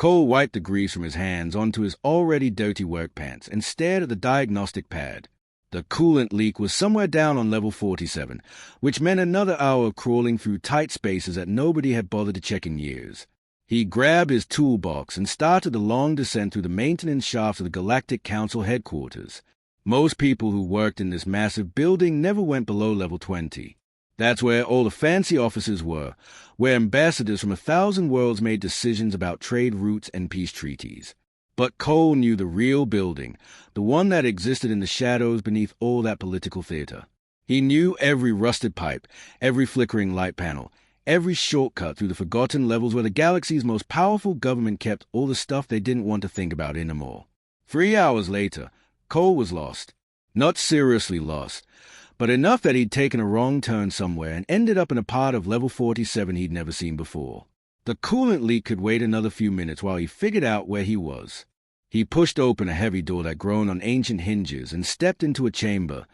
Cole wiped the grease from his hands onto his already dirty work pants and stared at the diagnostic pad. The coolant leak was somewhere down on level 47, which meant another hour of crawling through tight spaces that nobody had bothered to check in years. He grabbed his toolbox and started the long descent through the maintenance shafts of the Galactic Council headquarters. Most people who worked in this massive building never went below level 20. That's where all the fancy offices were, where ambassadors from 1,000 worlds made decisions about trade routes and peace treaties. But Cole knew the real building, the one that existed in the shadows beneath all that political theater. He knew every rusted pipe, every flickering light panel, every shortcut through the forgotten levels where the galaxy's most powerful government kept all the stuff they didn't want to think about anymore. 3 hours later, Cole was lost. Not seriously lost, but enough that he'd taken a wrong turn somewhere and ended up in a part of level 47 he'd never seen before. The coolant leak could wait another few minutes while he figured out where he was. He pushed open a heavy door that groaned on ancient hinges and stepped into a chamber,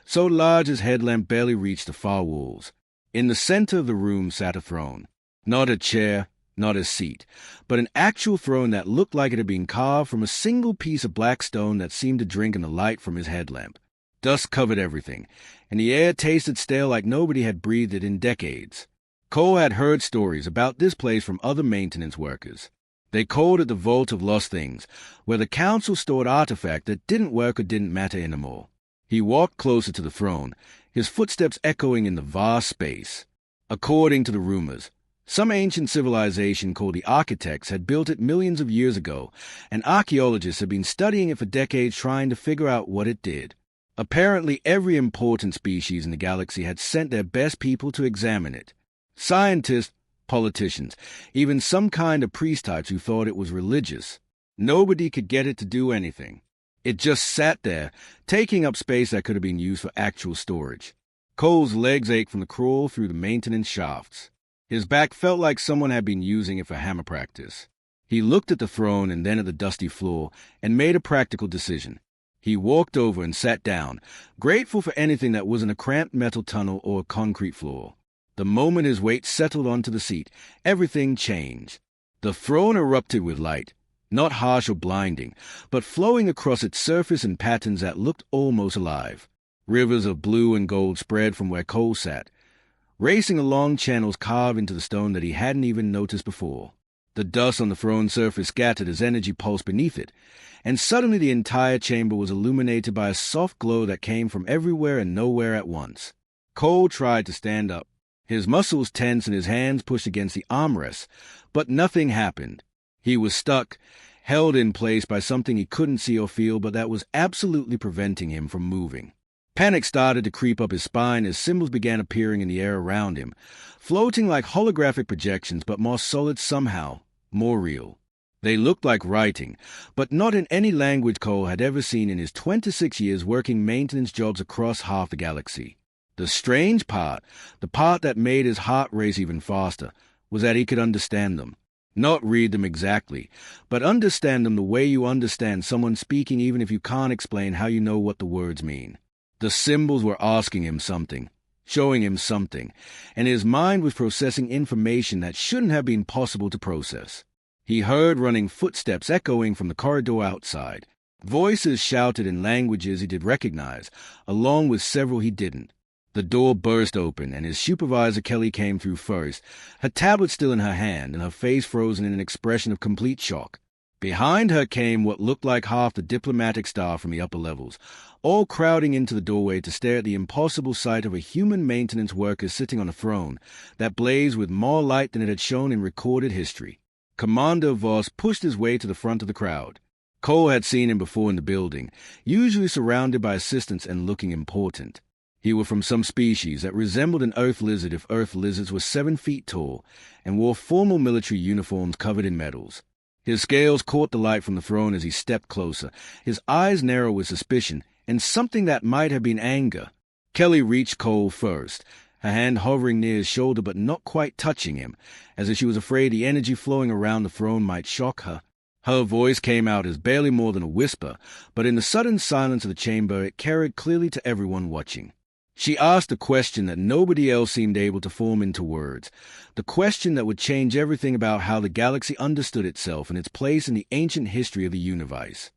so large his headlamp barely reached the far walls. In the center of the room sat a throne. Not a chair, not a seat, but an actual throne that looked like it had been carved from a single piece of black stone that seemed to drink in the light from his headlamp. Dust covered everything, and the air tasted stale like nobody had breathed it in decades. Cole had heard stories about this place from other maintenance workers. They called it the Vault of Lost Things, where the council stored artifacts that didn't work or didn't matter anymore. He walked closer to the throne, his footsteps echoing in the vast space. According to the rumors, some ancient civilization called the Architects had built it millions of years ago, and archaeologists had been studying it for decades trying to figure out what it did. Apparently every important species in the galaxy had sent their best people to examine it. Scientists, politicians, even some kind of priest types who thought it was religious. Nobody could get it to do anything. It just sat there, taking up space that could have been used for actual storage. Cole's legs ached from the crawl through the maintenance shafts. His back felt like someone had been using it for hammer practice. He looked at the throne and then at the dusty floor and made a practical decision. He walked over and sat down, grateful for anything that wasn't a cramped metal tunnel or a concrete floor. The moment his weight settled onto the seat, everything changed. The throne erupted with light, not harsh or blinding, but flowing across its surface in patterns that looked almost alive. Rivers of blue and gold spread from where Cole sat, racing along channels carved into the stone that he hadn't even noticed before. The dust on the throne's surface scattered as energy pulsed beneath it, and suddenly the entire chamber was illuminated by a soft glow that came from everywhere and nowhere at once. Cole tried to stand up. His muscles tense and his hands pushed against the armrests, but nothing happened. He was stuck, held in place by something he couldn't see or feel, but that was absolutely preventing him from moving. Panic started to creep up his spine as symbols began appearing in the air around him, floating like holographic projections, but more solid somehow, more real. They looked like writing, but not in any language Cole had ever seen in his 26 years working maintenance jobs across half the galaxy. The strange part, the part that made his heart race even faster, was that he could understand them. Not read them exactly, but understand them the way you understand someone speaking even if you can't explain how you know what the words mean. The symbols were asking him something, showing him something, and his mind was processing information that shouldn't have been possible to process. He heard running footsteps echoing from the corridor outside. Voices shouted in languages he did recognize, along with several he didn't. The door burst open, and his supervisor Kelly came through first, her tablet still in her hand and her face frozen in an expression of complete shock. Behind her came what looked like half the diplomatic staff from the upper levels, all crowding into the doorway to stare at the impossible sight of a human maintenance worker sitting on a throne that blazed with more light than it had shown in recorded history. Commander Voss pushed his way to the front of the crowd. Cole had seen him before in the building, usually surrounded by assistants and looking important. He was from some species that resembled an earth lizard if earth lizards were 7 feet tall and wore formal military uniforms covered in medals. His scales caught the light from the throne as he stepped closer, his eyes narrow with suspicion and something that might have been anger. Kelly reached Cole first, her hand hovering near his shoulder but not quite touching him, as if she was afraid the energy flowing around the throne might shock her. Her voice came out as barely more than a whisper, but in the sudden silence of the chamber it carried clearly to everyone watching. She asked a question that nobody else seemed able to form into words, the question that would change everything about how the galaxy understood itself and its place in the ancient history of the universe.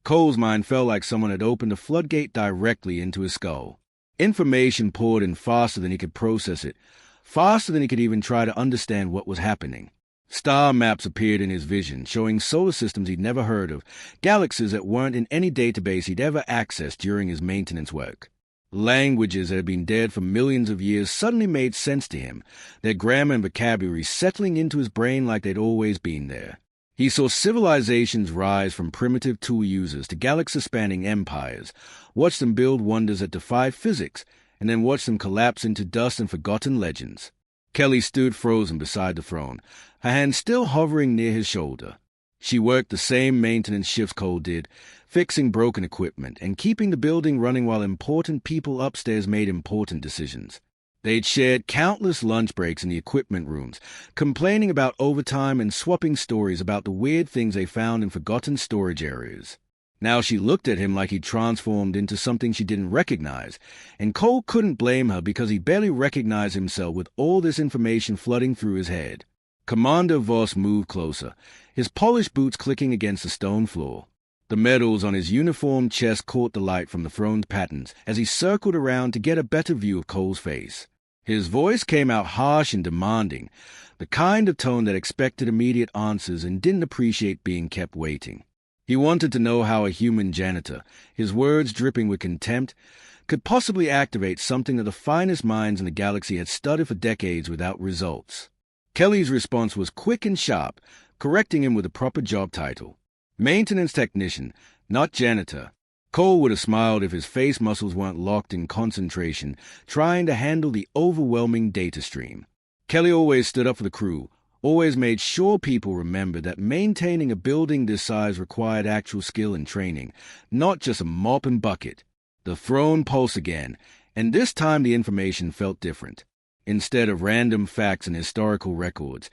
Cole's mind felt like someone had opened a floodgate directly into his skull. Information poured in faster than he could process it, faster than he could even try to understand what was happening. Star maps appeared in his vision, showing solar systems he'd never heard of, galaxies that weren't in any database he'd ever accessed during his maintenance work. Languages that had been dead for millions of years suddenly made sense to him, their grammar and vocabulary settling into his brain like they'd always been there. He saw civilizations rise from primitive tool users to galaxy-spanning empires, watched them build wonders that defied physics, and then watched them collapse into dust and forgotten legends. Kelly stood frozen beside the throne, her hand still hovering near his shoulder. She worked the same maintenance shifts Cole did, fixing broken equipment and keeping the building running while important people upstairs made important decisions. They'd shared countless lunch breaks in the equipment rooms, complaining about overtime and swapping stories about the weird things they found in forgotten storage areas. Now she looked at him like he'd transformed into something she didn't recognize, and Cole couldn't blame her because he barely recognized himself with all this information flooding through his head. Commander Voss moved closer, his polished boots clicking against the stone floor. The medals on his uniformed chest caught the light from the throne's patterns as he circled around to get a better view of Cole's face. His voice came out harsh and demanding, the kind of tone that expected immediate answers and didn't appreciate being kept waiting. He wanted to know how a human janitor, his words dripping with contempt, could possibly activate something that the finest minds in the galaxy had studied for decades without results. Kelly's response was quick and sharp, correcting him with a proper job title. Maintenance technician, not janitor. Cole would have smiled if his face muscles weren't locked in concentration, trying to handle the overwhelming data stream. Kelly always stood up for the crew, always made sure people remembered that maintaining a building this size required actual skill and training, not just a mop and bucket. The throne pulsed again, and this time the information felt different. Instead of random facts and historical records,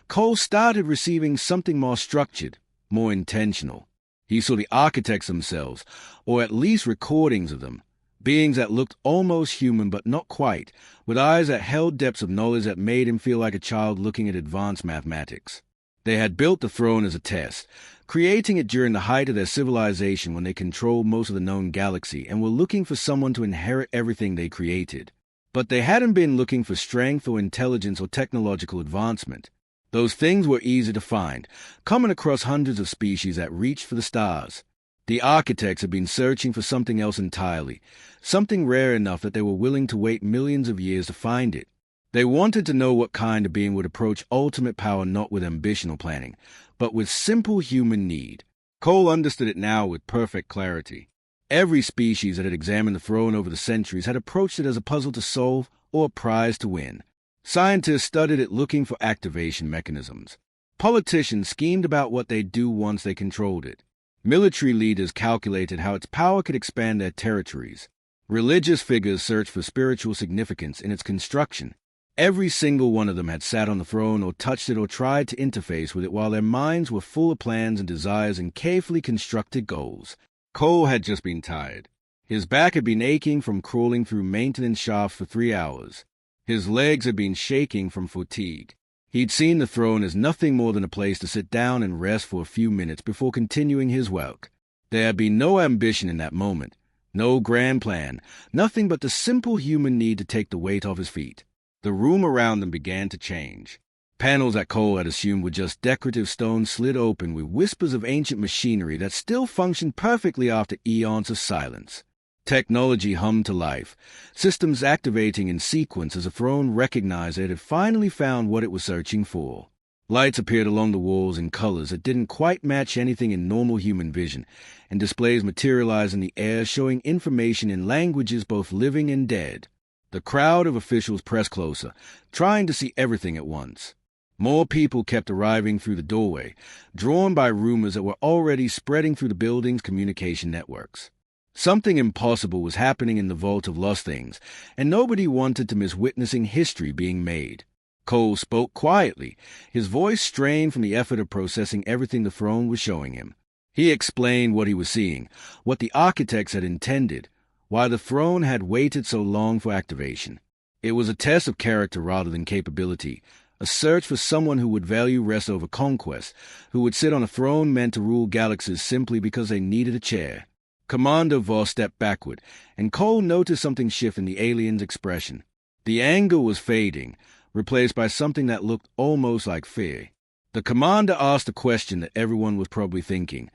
Cole started receiving something more structured, more intentional. He saw the architects themselves, or at least recordings of them, beings that looked almost human but not quite, with eyes that held depths of knowledge that made him feel like a child looking at advanced mathematics. They had built the throne as a test, creating it during the height of their civilization when they controlled most of the known galaxy and were looking for someone to inherit everything they created. But they hadn't been looking for strength or intelligence or technological advancement. Those things were easy to find, coming across hundreds of species that reached for the stars. The architects had been searching for something else entirely, something rare enough that they were willing to wait millions of years to find it. They wanted to know what kind of being would approach ultimate power not with ambition or planning, but with simple human need. Cole understood it now with perfect clarity. Every species that had examined the throne over the centuries had approached it as a puzzle to solve or a prize to win. Scientists studied it looking for activation mechanisms. Politicians schemed about what they'd do once they controlled it. Military leaders calculated how its power could expand their territories. Religious figures searched for spiritual significance in its construction. Every single one of them had sat on the throne or touched it or tried to interface with it while their minds were full of plans and desires and carefully constructed goals. Cole had just been tired. His back had been aching from crawling through maintenance shafts for 3 hours. His legs had been shaking from fatigue. He'd seen the throne as nothing more than a place to sit down and rest for a few minutes before continuing his work. There had been no ambition in that moment, no grand plan, nothing but the simple human need to take the weight off his feet. The room around them began to change. Panels that Cole had assumed were just decorative stone slid open with whispers of ancient machinery that still functioned perfectly after eons of silence. Technology hummed to life, systems activating in sequence as the throne recognized it had finally found what it was searching for. Lights appeared along the walls in colors that didn't quite match anything in normal human vision, and displays materialized in the air showing information in languages both living and dead. The crowd of officials pressed closer, trying to see everything at once. More people kept arriving through the doorway, drawn by rumors that were already spreading through the building's communication networks. Something impossible was happening in the Vault of Lost Things, and nobody wanted to miss witnessing history being made. Cole spoke quietly, his voice strained from the effort of processing everything the throne was showing him. He explained what he was seeing, what the architects had intended, why the throne had waited so long for activation. It was a test of character rather than capability, a search for someone who would value rest over conquest, who would sit on a throne meant to rule galaxies simply because they needed a chair. Commander Voss stepped backward, and Cole noticed something shift in the alien's expression. The anger was fading, replaced by something that looked almost like fear. The commander asked a question that everyone was probably thinking,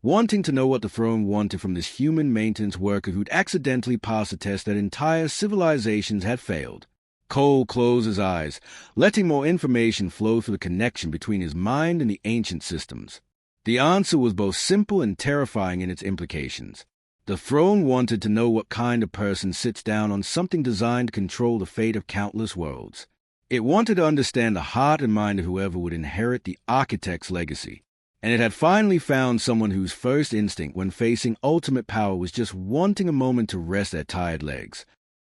wanting to know what the throne wanted from this human maintenance worker who'd accidentally passed a test that entire civilizations had failed. Cole closed his eyes, letting more information flow through the connection between his mind and the ancient systems. The answer was both simple and terrifying in its implications. The throne wanted to know what kind of person sits down on something designed to control the fate of countless worlds. It wanted to understand the heart and mind of whoever would inherit the architect's legacy. And it had finally found someone whose first instinct when facing ultimate power was just wanting a moment to rest their tired legs.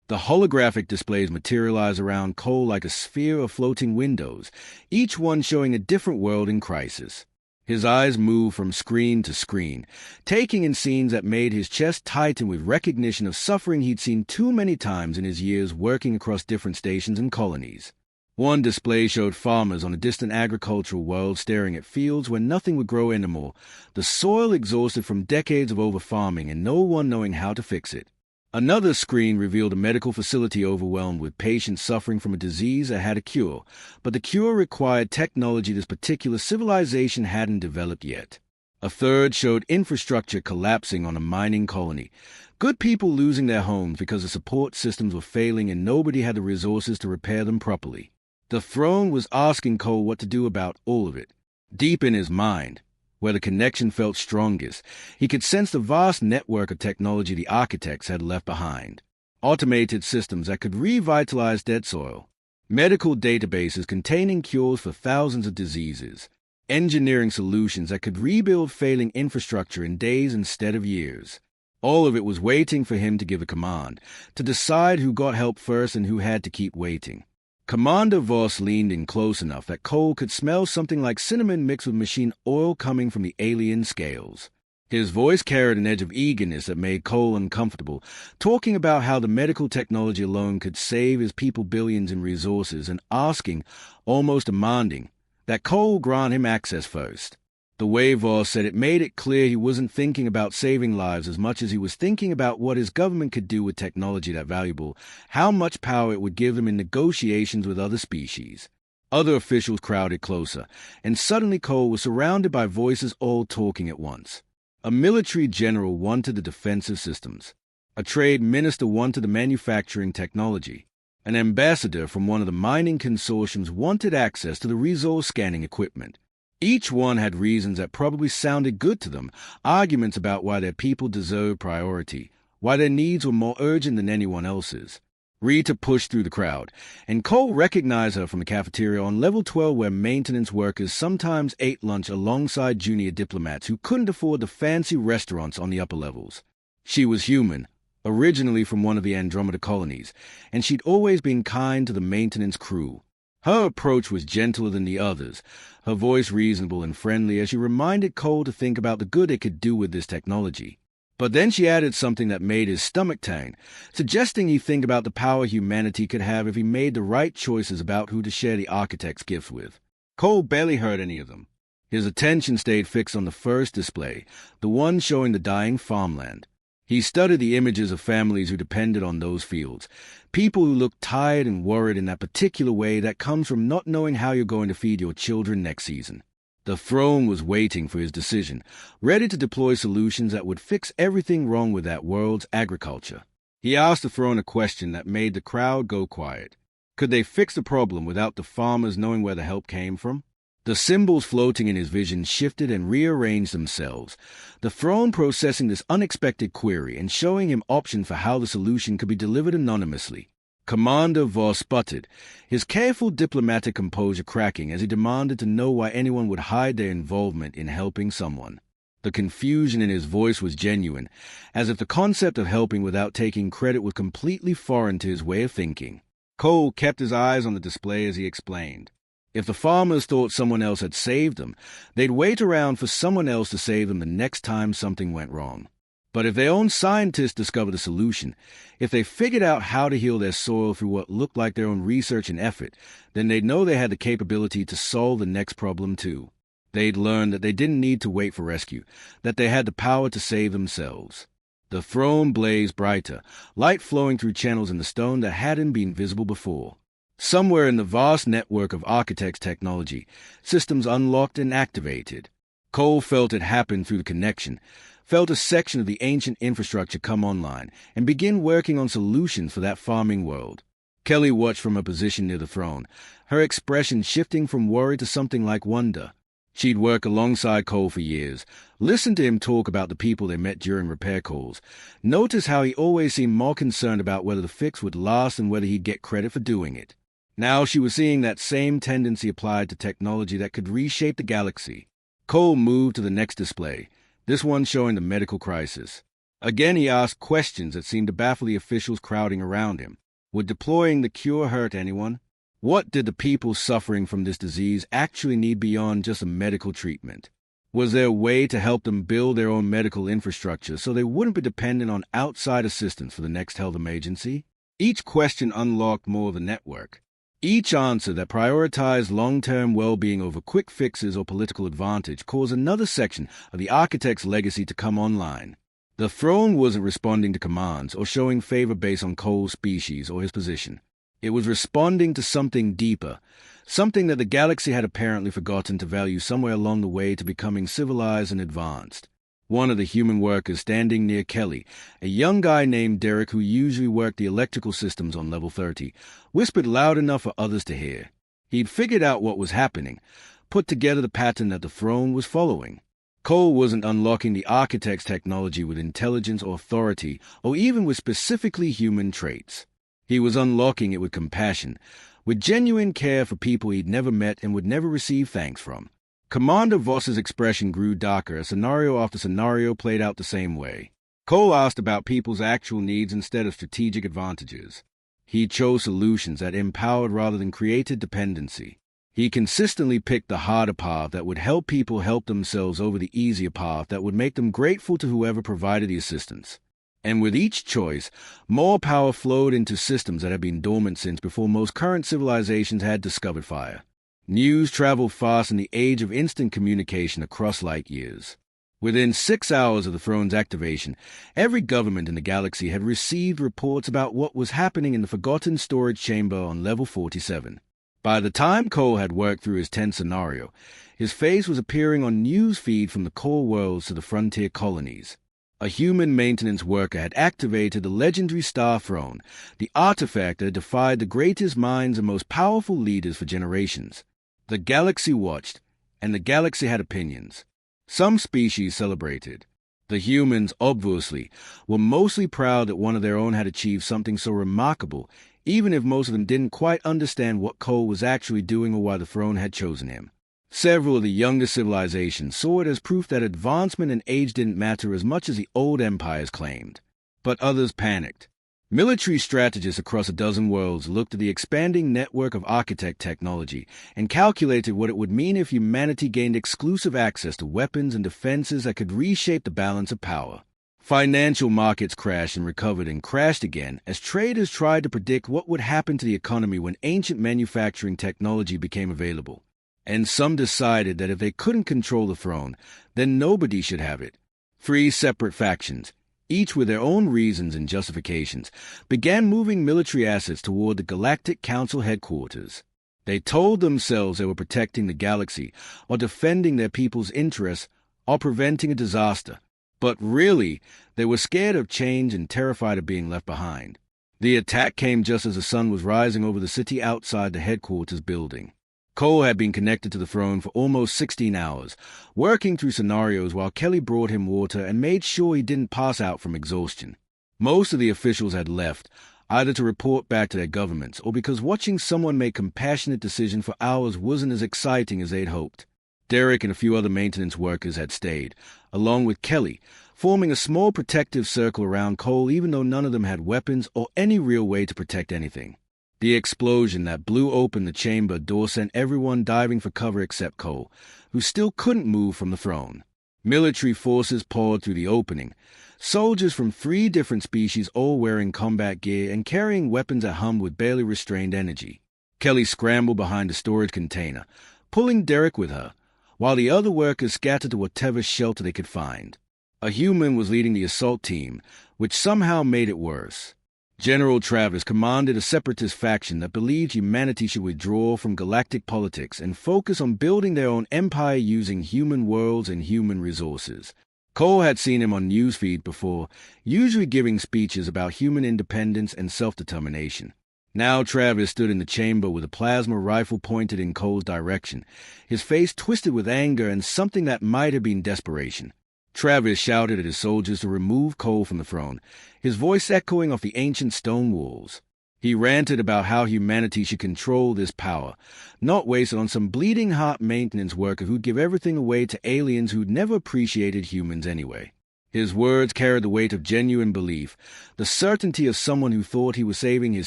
The holographic displays materialized around Cole like a sphere of floating windows, each one showing a different world in crisis. His eyes moved from screen to screen, taking in scenes that made his chest tighten with recognition of suffering he'd seen too many times in his years working across different stations and colonies. One display showed farmers on a distant agricultural world staring at fields where nothing would grow anymore, the soil exhausted from decades of over-farming and no one knowing how to fix it. Another screen revealed a medical facility overwhelmed with patients suffering from a disease that had a cure, but the cure required technology this particular civilization hadn't developed yet. A third showed infrastructure collapsing on a mining colony, good people losing their homes because the support systems were failing and nobody had the resources to repair them properly. The throne was asking Cole what to do about all of it. Deep in his mind, where the connection felt strongest, he could sense the vast network of technology the architects had left behind. Automated systems that could revitalize dead soil, medical databases containing cures for thousands of diseases, engineering solutions that could rebuild failing infrastructure in days instead of years. All of it was waiting for him to give a command, to decide who got help first and who had to keep waiting. Commander Voss leaned in close enough that Cole could smell something like cinnamon mixed with machine oil coming from the alien scales. His voice carried an edge of eagerness that made Cole uncomfortable, talking about how the medical technology alone could save his people billions in resources and asking, almost demanding, that Cole grant him access first. The way Voss said it made it clear he wasn't thinking about saving lives as much as he was thinking about what his government could do with technology that valuable, how much power it would give them in negotiations with other species. Other officials crowded closer, and suddenly Cole was surrounded by voices all talking at once. A military general wanted the defensive systems. A trade minister wanted the manufacturing technology. An ambassador from one of the mining consortiums wanted access to the resource scanning equipment. Each one had reasons that probably sounded good to them, arguments about why their people deserved priority, why their needs were more urgent than anyone else's. Rita pushed through the crowd, and Cole recognized her from the cafeteria on level 12 where maintenance workers sometimes ate lunch alongside junior diplomats who couldn't afford the fancy restaurants on the upper levels. She was human, originally from one of the Andromeda colonies, and she'd always been kind to the maintenance crew. Her approach was gentler than the others, her voice reasonable and friendly as she reminded Cole to think about the good it could do with this technology. But then she added something that made his stomach turn, suggesting he think about the power humanity could have if he made the right choices about who to share the architect's gifts with. Cole barely heard any of them. His attention stayed fixed on the first display, the one showing the dying farmland. He studied the images of families who depended on those fields, people who looked tired and worried in that particular way that comes from not knowing how you're going to feed your children next season. The throne was waiting for his decision, ready to deploy solutions that would fix everything wrong with that world's agriculture. He asked the throne a question that made the crowd go quiet. Could they fix the problem without the farmers knowing where the help came from? The symbols floating in his vision shifted and rearranged themselves, the throne processing this unexpected query and showing him options for how the solution could be delivered anonymously. Commander Voss sputtered, his careful diplomatic composure cracking as he demanded to know why anyone would hide their involvement in helping someone. The confusion in his voice was genuine, as if the concept of helping without taking credit was completely foreign to his way of thinking. Cole kept his eyes on the display as he explained. If the farmers thought someone else had saved them, they'd wait around for someone else to save them the next time something went wrong. But if their own scientists discovered a solution, if they figured out how to heal their soil through what looked like their own research and effort, then they'd know they had the capability to solve the next problem too. They'd learn that they didn't need to wait for rescue, that they had the power to save themselves. The throne blazed brighter, light flowing through channels in the stone that hadn't been visible before. Somewhere in the vast network of architects' technology, systems unlocked and activated. Cole felt it happen through the connection, felt a section of the ancient infrastructure come online, and begin working on solutions for that farming world. Kelly watched from her position near the throne, her expression shifting from worry to something like wonder. She'd worked alongside Cole for years, listened to him talk about the people they met during repair calls, noticed how he always seemed more concerned about whether the fix would last and whether he'd get credit for doing it. Now she was seeing that same tendency applied to technology that could reshape the galaxy. Cole moved to the next display, this one showing the medical crisis. Again he asked questions that seemed to baffle the officials crowding around him. Would deploying the cure hurt anyone? What did the people suffering from this disease actually need beyond just a medical treatment? Was there a way to help them build their own medical infrastructure so they wouldn't be dependent on outside assistance for the next health emergency? Each question unlocked more of the network. Each answer that prioritized long-term well-being over quick fixes or political advantage caused another section of the architect's legacy to come online. The throne wasn't responding to commands or showing favor based on Cole's species or his position. It was responding to something deeper, something that the galaxy had apparently forgotten to value somewhere along the way to becoming civilized and advanced. One of the human workers standing near Kelly, a young guy named Derek who usually worked the electrical systems on level 30, whispered loud enough for others to hear. He'd figured out what was happening, put together the pattern that the throne was following. Cole wasn't unlocking the architect's technology with intelligence or authority, or even with specifically human traits. He was unlocking it with compassion, with genuine care for people he'd never met and would never receive thanks from. Commander Voss's expression grew darker as scenario after scenario played out the same way. Cole asked about people's actual needs instead of strategic advantages. He chose solutions that empowered rather than created dependency. He consistently picked the harder path that would help people help themselves over the easier path that would make them grateful to whoever provided the assistance. And with each choice, more power flowed into systems that had been dormant since before most current civilizations had discovered fire. News traveled fast in the age of instant communication across light years. Within 6 hours of the throne's activation, every government in the galaxy had received reports about what was happening in the forgotten storage chamber on level 47. By the time Cole had worked through his 10th scenario, his face was appearing on news feed from the core worlds to the frontier colonies. A human maintenance worker had activated the legendary Star Throne. The artifact that defied the greatest minds and most powerful leaders for generations. The galaxy watched, and the galaxy had opinions. Some species celebrated. The humans, obviously, were mostly proud that one of their own had achieved something so remarkable, even if most of them didn't quite understand what Cole was actually doing or why the throne had chosen him. Several of the younger civilizations saw it as proof that advancement and age didn't matter as much as the old empires claimed. But others panicked. Military strategists across a dozen worlds looked at the expanding network of architect technology and calculated what it would mean if humanity gained exclusive access to weapons and defenses that could reshape the balance of power. Financial markets crashed and recovered and crashed again as traders tried to predict what would happen to the economy when ancient manufacturing technology became available. And some decided that if they couldn't control the throne, then nobody should have it. 3 separate factions, each with their own reasons and justifications, began moving military assets toward the Galactic Council headquarters. They told themselves they were protecting the galaxy, or defending their people's interests, or preventing a disaster. But really, they were scared of change and terrified of being left behind. The attack came just as the sun was rising over the city outside the headquarters building. Cole had been connected to the throne for almost 16 hours, working through scenarios while Kelly brought him water and made sure he didn't pass out from exhaustion. Most of the officials had left, either to report back to their governments or because watching someone make compassionate decisions for hours wasn't as exciting as they'd hoped. Derek and a few other maintenance workers had stayed, along with Kelly, forming a small protective circle around Cole even though none of them had weapons or any real way to protect anything. The explosion that blew open the chamber door sent everyone diving for cover except Cole, who still couldn't move from the throne. Military forces poured through the opening. Soldiers from 3 different species, all wearing combat gear and carrying weapons that hummed with barely restrained energy. Kelly scrambled behind a storage container, pulling Derek with her, while the other workers scattered to whatever shelter they could find. A human was leading the assault team, which somehow made it worse. General Travis commanded a separatist faction that believed humanity should withdraw from galactic politics and focus on building their own empire using human worlds and human resources. Cole had seen him on newsfeed before, usually giving speeches about human independence and self-determination. Now Travis stood in the chamber with a plasma rifle pointed in Cole's direction, his face twisted with anger and something that might have been desperation. Travis shouted at his soldiers to remove Cole from the throne, his voice echoing off the ancient stone walls. He ranted about how humanity should control this power, not waste it on some bleeding-heart maintenance worker who'd give everything away to aliens who'd never appreciated humans anyway. His words carried the weight of genuine belief, the certainty of someone who thought he was saving his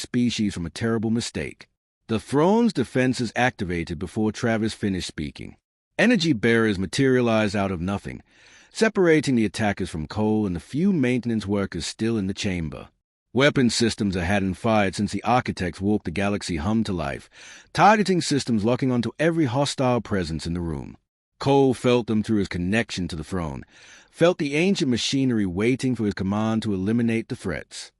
species from a terrible mistake. The throne's defenses activated before Travis finished speaking. Energy barriers materialized out of nothing, separating the attackers from Cole and the few maintenance workers still in the chamber. Weapon systems that hadn't fired since the architects walked the galaxy hummed to life, targeting systems locking onto every hostile presence in the room. Cole felt them through his connection to the throne, felt the ancient machinery waiting for his command to eliminate the threats.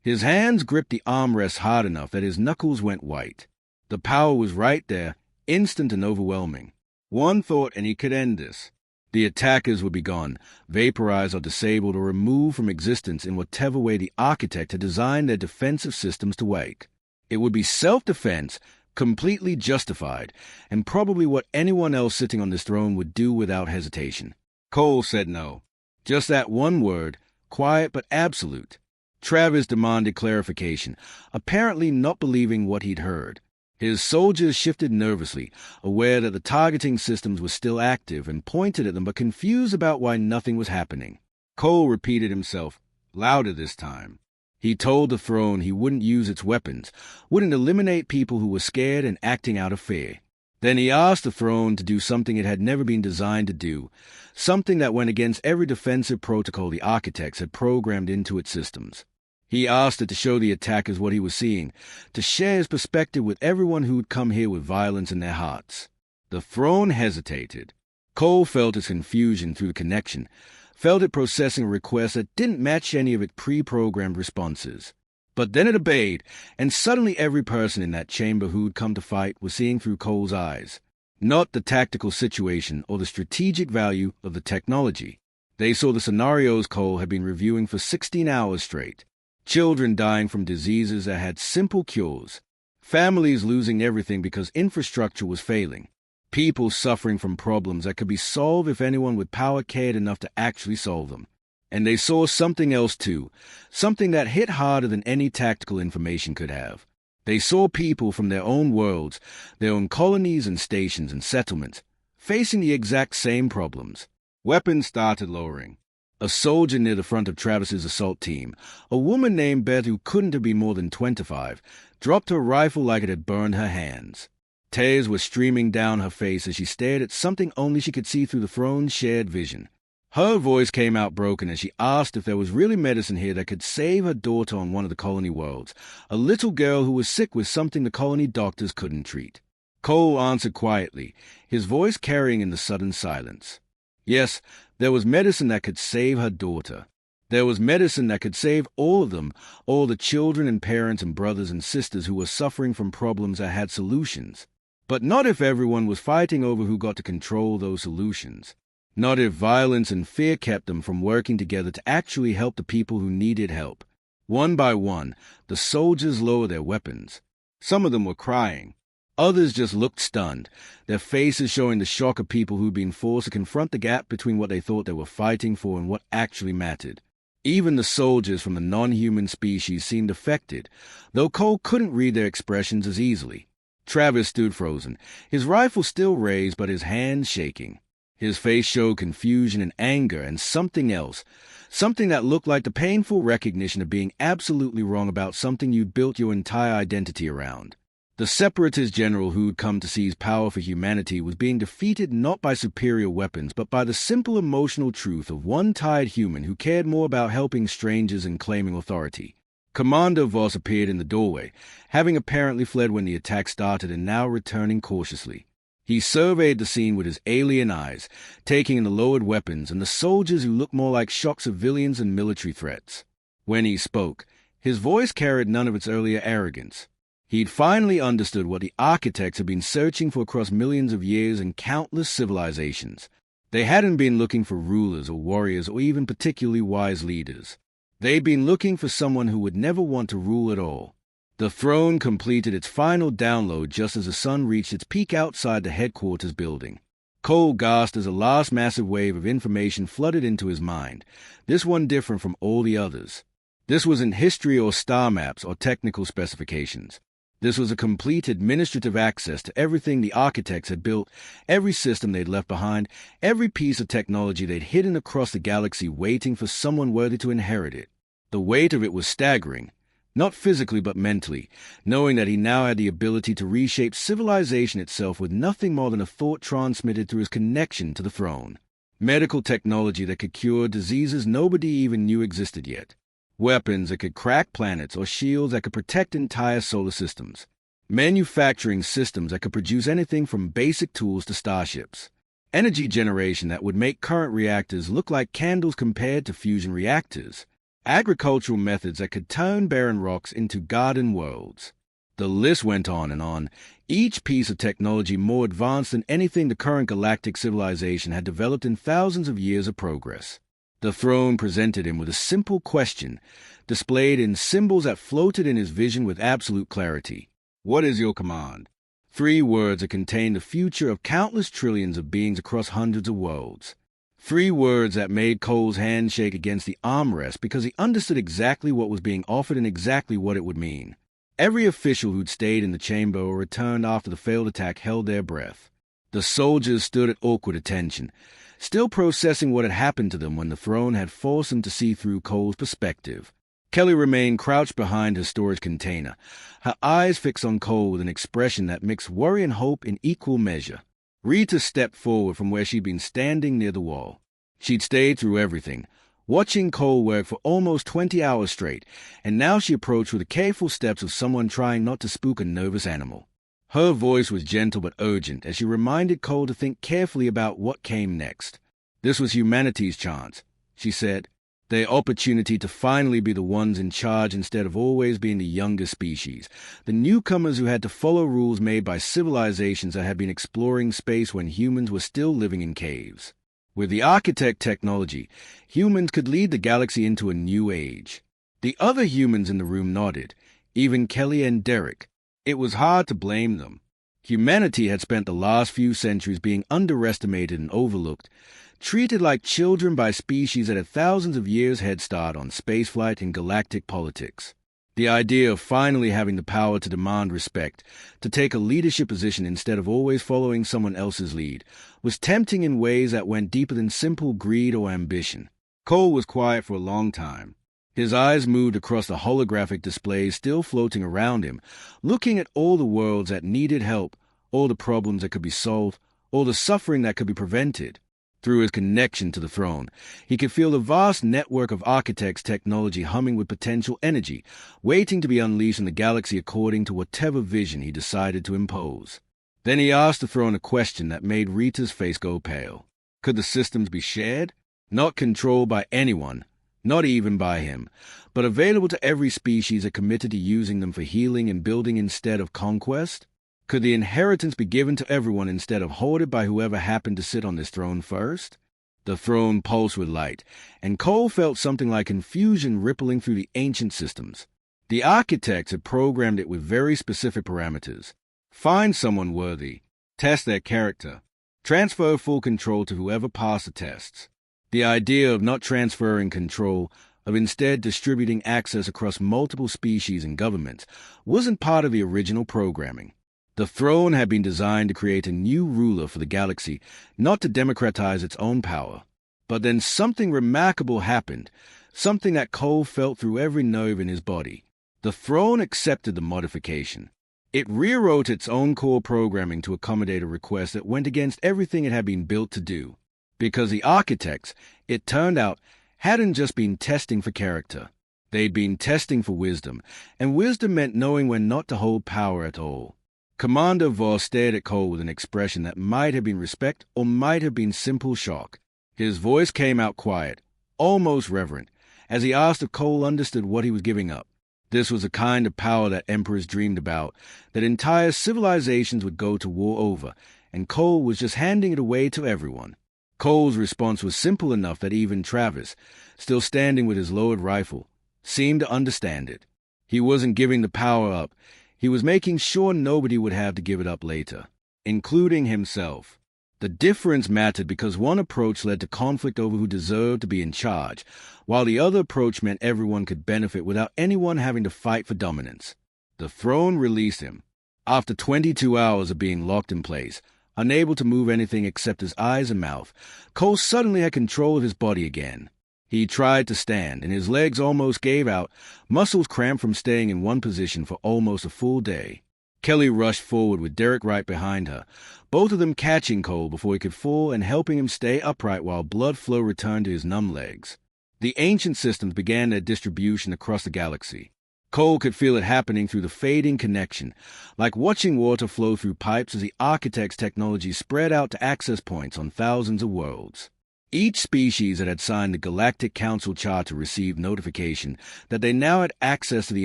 His hands gripped the armrests hard enough that his knuckles went white. The power was right there, instant and overwhelming. One thought and he could end this. The attackers would be gone, vaporized or disabled or removed from existence in whatever way the architect had designed their defensive systems to work. It would be self-defense, completely justified, and probably what anyone else sitting on this throne would do without hesitation. Cole said no. Just that one word, quiet but absolute. Travis demanded clarification, apparently not believing what he'd heard. His soldiers shifted nervously, aware that the targeting systems were still active, and pointed at them but confused about why nothing was happening. Cole repeated himself, louder this time. He told the throne he wouldn't use its weapons, wouldn't eliminate people who were scared and acting out of fear. Then he asked the throne to do something it had never been designed to do, something that went against every defensive protocol the architects had programmed into its systems. He asked it to show the attackers what he was seeing, to share his perspective with everyone who'd come here with violence in their hearts. The throne hesitated. Cole felt its confusion through the connection, felt it processing a request that didn't match any of its pre-programmed responses. But then it obeyed, and suddenly every person in that chamber who'd come to fight was seeing through Cole's eyes. Not the tactical situation or the strategic value of the technology. They saw the scenarios Cole had been reviewing for 16 hours straight. Children dying from diseases that had simple cures. Families losing everything because infrastructure was failing. People suffering from problems that could be solved if anyone with power cared enough to actually solve them. And they saw something else too, something that hit harder than any tactical information could have. They saw people from their own worlds, their own colonies and stations and settlements, facing the exact same problems. Weapons started lowering. A soldier near the front of Travis's assault team, a woman named Beth who couldn't have been more than 25, dropped her rifle like it had burned her hands. Tears were streaming down her face as she stared at something only she could see through the throne's shared vision. Her voice came out broken as she asked if there was really medicine here that could save her daughter on one of the colony worlds, a little girl who was sick with something the colony doctors couldn't treat. Cole answered quietly, his voice carrying in the sudden silence. Yes, there was medicine that could save her daughter. There was medicine that could save all of them, all the children and parents and brothers and sisters who were suffering from problems that had solutions. But not if everyone was fighting over who got to control those solutions. Not if violence and fear kept them from working together to actually help the people who needed help. One by one, the soldiers lowered their weapons. Some of them were crying. Others just looked stunned, their faces showing the shock of people who'd been forced to confront the gap between what they thought they were fighting for and what actually mattered. Even the soldiers from the non-human species seemed affected, though Cole couldn't read their expressions as easily. Travis stood frozen, his rifle still raised but his hands shaking. His face showed confusion and anger and something else, something that looked like the painful recognition of being absolutely wrong about something you'd built your entire identity around. The separatist general who'd come to seize power for humanity was being defeated not by superior weapons, but by the simple emotional truth of one tired human who cared more about helping strangers and claiming authority. Commander Voss appeared in the doorway, having apparently fled when the attack started and now returning cautiously. He surveyed the scene with his alien eyes, taking in the lowered weapons and the soldiers who looked more like shock civilians than military threats. When he spoke, his voice carried none of its earlier arrogance. He'd finally understood what the architects had been searching for across millions of years and countless civilizations. They hadn't been looking for rulers or warriors or even particularly wise leaders. They'd been looking for someone who would never want to rule at all. The throne completed its final download just as the sun reached its peak outside the headquarters building. Cole gasped as a last massive wave of information flooded into his mind, this one different from all the others. This wasn't history or star maps or technical specifications. This was a complete administrative access to everything the architects had built, every system they'd left behind, every piece of technology they'd hidden across the galaxy waiting for someone worthy to inherit it. The weight of it was staggering, not physically but mentally, knowing that he now had the ability to reshape civilization itself with nothing more than a thought transmitted through his connection to the throne. Medical technology that could cure diseases nobody even knew existed yet. Weapons that could crack planets or shields that could protect entire solar systems. Manufacturing systems that could produce anything from basic tools to starships. Energy generation that would make current reactors look like candles compared to fusion reactors. Agricultural methods that could turn barren rocks into garden worlds. The list went on, each piece of technology more advanced than anything the current galactic civilization had developed in thousands of years of progress. The throne presented him with a simple question, displayed in symbols that floated in his vision with absolute clarity. What is your command? 3 words that contained the future of countless trillions of beings across hundreds of worlds. 3 words that made Cole's hand shake against the armrest because he understood exactly what was being offered and exactly what it would mean. Every official who'd stayed in the chamber or returned after the failed attack held their breath. The soldiers stood at awkward attention, still processing what had happened to them when the throne had forced them to see through Cole's perspective. Kelly remained crouched behind her storage container, her eyes fixed on Cole with an expression that mixed worry and hope in equal measure. Rita stepped forward from where she'd been standing near the wall. She'd stayed through everything, watching Cole work for almost 20 hours straight, and now she approached with the careful steps of someone trying not to spook a nervous animal. Her voice was gentle but urgent as she reminded Cole to think carefully about what came next. This was humanity's chance, she said, their opportunity to finally be the ones in charge instead of always being the younger species, the newcomers who had to follow rules made by civilizations that had been exploring space when humans were still living in caves. With the architect technology, humans could lead the galaxy into a new age. The other humans in the room nodded, even Kelly and Derek. It was hard to blame them. Humanity had spent the last few centuries being underestimated and overlooked, treated like children by species that had thousands of years head start on spaceflight and galactic politics. The idea of finally having the power to demand respect, to take a leadership position instead of always following someone else's lead, was tempting in ways that went deeper than simple greed or ambition. Cole was quiet for a long time. His eyes moved across the holographic displays still floating around him, looking at all the worlds that needed help, all the problems that could be solved, all the suffering that could be prevented. Through his connection to the throne, he could feel the vast network of architects' technology humming with potential energy, waiting to be unleashed in the galaxy according to whatever vision he decided to impose. Then he asked the throne a question that made Rita's face go pale. Could the systems be shared? Not controlled by anyone, not even by him, but available to every species that committed to using them for healing and building instead of conquest? Could the inheritance be given to everyone instead of hoarded by whoever happened to sit on this throne first? The throne pulsed with light, and Cole felt something like confusion rippling through the ancient systems. The architects had programmed it with very specific parameters. Find someone worthy, test their character, transfer full control to whoever passed the tests. The idea of not transferring control, of instead distributing access across multiple species and governments, wasn't part of the original programming. The throne had been designed to create a new ruler for the galaxy, not to democratize its own power. But then something remarkable happened, something that Cole felt through every nerve in his body. The throne accepted the modification. It rewrote its own core programming to accommodate a request that went against everything it had been built to do. Because the architects, it turned out, hadn't just been testing for character. They'd been testing for wisdom, and wisdom meant knowing when not to hold power at all. Commander Voss stared at Cole with an expression that might have been respect or might have been simple shock. His voice came out quiet, almost reverent, as he asked if Cole understood what he was giving up. This was the kind of power that emperors dreamed about, that entire civilizations would go to war over, and Cole was just handing it away to everyone. Cole's response was simple enough that even Travis, still standing with his lowered rifle, seemed to understand it. He wasn't giving the power up. He was making sure nobody would have to give it up later, including himself. The difference mattered because one approach led to conflict over who deserved to be in charge, while the other approach meant everyone could benefit without anyone having to fight for dominance. The throne released him. After 22 hours of being locked in place, unable to move anything except his eyes and mouth, Cole suddenly had control of his body again. He tried to stand, and his legs almost gave out, muscles cramped from staying in one position for almost a full day. Kelly rushed forward with Derek right behind her, both of them catching Cole before he could fall and helping him stay upright while blood flow returned to his numb legs. The ancient systems began their distribution across the galaxy. Cole could feel it happening through the fading connection, like watching water flow through pipes as the architect's technology spread out to access points on thousands of worlds. Each species that had signed the Galactic Council Charter received notification that they now had access to the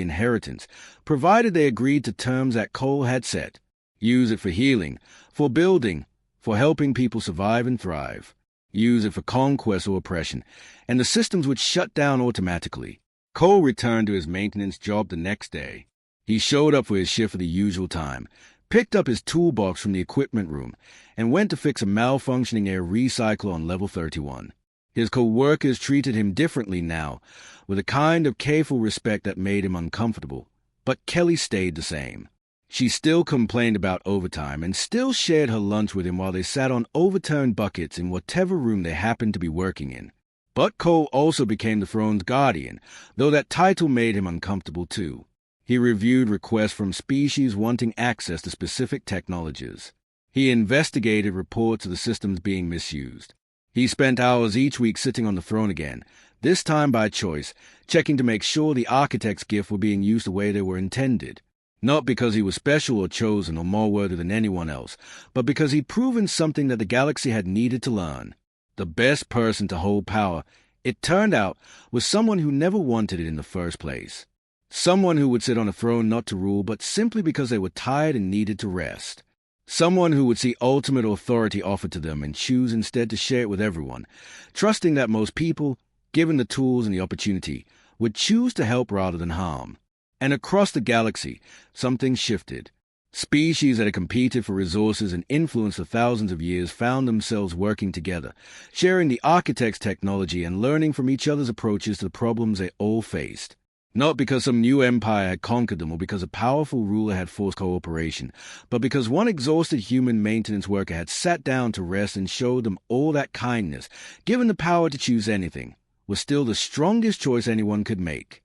inheritance, provided they agreed to terms that Cole had set. Use it for healing, for building, for helping people survive and thrive. Use it for conquest or oppression, and the systems would shut down automatically. Cole returned to his maintenance job the next day. He showed up for his shift at the usual time, picked up his toolbox from the equipment room, and went to fix a malfunctioning air recycler on level 31. His co-workers treated him differently now, with a kind of careful respect that made him uncomfortable. But Kelly stayed the same. She still complained about overtime and still shared her lunch with him while they sat on overturned buckets in whatever room they happened to be working in. But Cole also became the throne's guardian, though that title made him uncomfortable too. He reviewed requests from species wanting access to specific technologies. He investigated reports of the systems being misused. He spent hours each week sitting on the throne again, this time by choice, checking to make sure the architect's gifts were being used the way they were intended. Not because he was special or chosen or more worthy than anyone else, but because he'd proven something that the galaxy had needed to learn. The best person to hold power, it turned out, was someone who never wanted it in the first place. Someone who would sit on a throne not to rule, but simply because they were tired and needed to rest. Someone who would see ultimate authority offered to them and choose instead to share it with everyone, trusting that most people, given the tools and the opportunity, would choose to help rather than harm. And across the galaxy, something shifted. Species that had competed for resources and influence for thousands of years found themselves working together, sharing the architect's technology and learning from each other's approaches to the problems they all faced. Not because some new empire had conquered them or because a powerful ruler had forced cooperation, but because one exhausted human maintenance worker had sat down to rest and showed them all that kindness, given the power to choose anything, was still the strongest choice anyone could make.